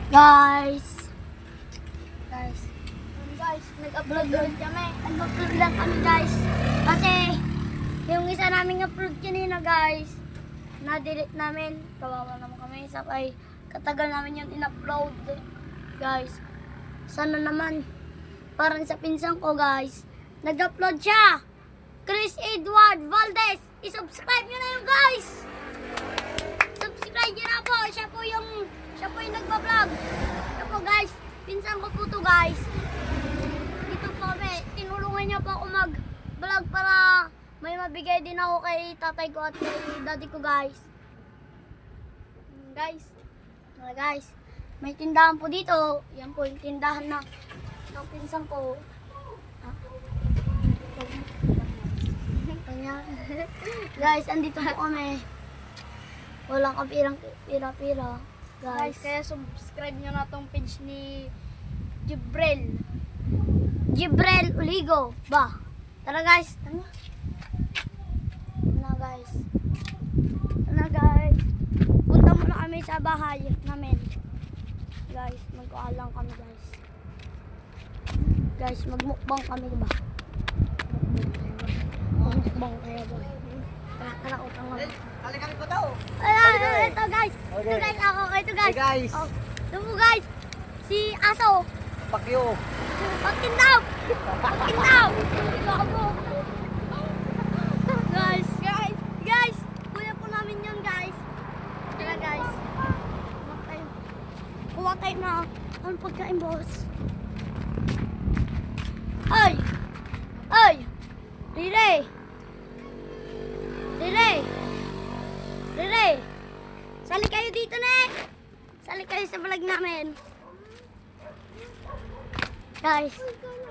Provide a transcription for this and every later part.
Guys, nag-upload kami. Nag-upload lang kami guys. Kasi yung isa naming upload kanina guys, na-delete namin. Kawawa naman kami. Sabay katagal namin yung in-upload. Guys, sana naman parang sa pinsan ko guys, nag-upload siya. Chris Edward Valdez. I-subscribe nyo na yun guys. Subscribe nyo na po. Siya po yung nagpa-vlog. Siya po guys. Pinsan ko po to guys. Dito po kami. Tinulungan niya po ako mag-vlog para may mabigay din ako kay tatay ko at kay daddy ko guys. Guys, may tindahan po dito. Yan po yung tindahan ng pinsan ko. Guys, andito po kami. Walang kapirang pira-pira. Guys, kaya subscribe nyo na tong page ni Jibrel Uligo ba? Tara guys, tara. Tara guys. Punta muna kami sa bahay namin. Guys, mag-aalang kami guys. Guys, magmukbang kami ba? Magmukbang kaya ba? Tara, utang lang. Kali ko daw. Ay, ito guys. Ito guys, ako. Ito guys. Hey guys. Oh, ito po guys. Si Aso. Pakyo. Pagkindaw. Bago. Guys. Kuya po namin yun guys. Tara guys. Kuha tayo na. Ang pagkain boss. Ay. Rire. Sali kayo dito na. Sali kayo sa vlog namin. Guys,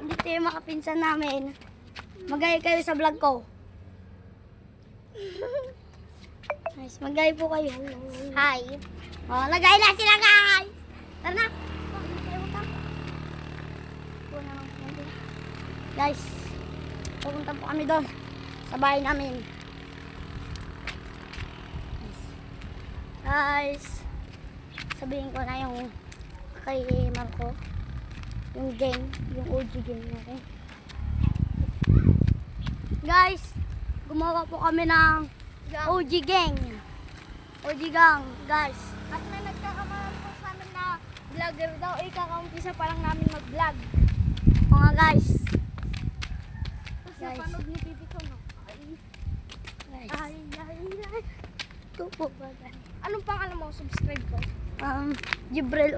hindi tayo makapinsan namin. Magaya kayo sa vlog ko. Guys, magaya po kayo. Hi. Oh, nagaya na sila guys. Tara na. Guys, pupunta po kami doon sa bahay namin. Guys, sabihin ko na yung kay Marco, yung gang, yung OG gang natin. Guys, gumawa po kami ng OG gang. OG gang, guys. At may nagkakamalan po sa amin na vlogger daw. Kaka-umpisa pa lang namin mag-vlog. Mga guys. Tapos napanood ni Titi ko, no? Guys. Ay. Ito po ba guys? Anong pangalan mo? Subscribe ko. Jibrel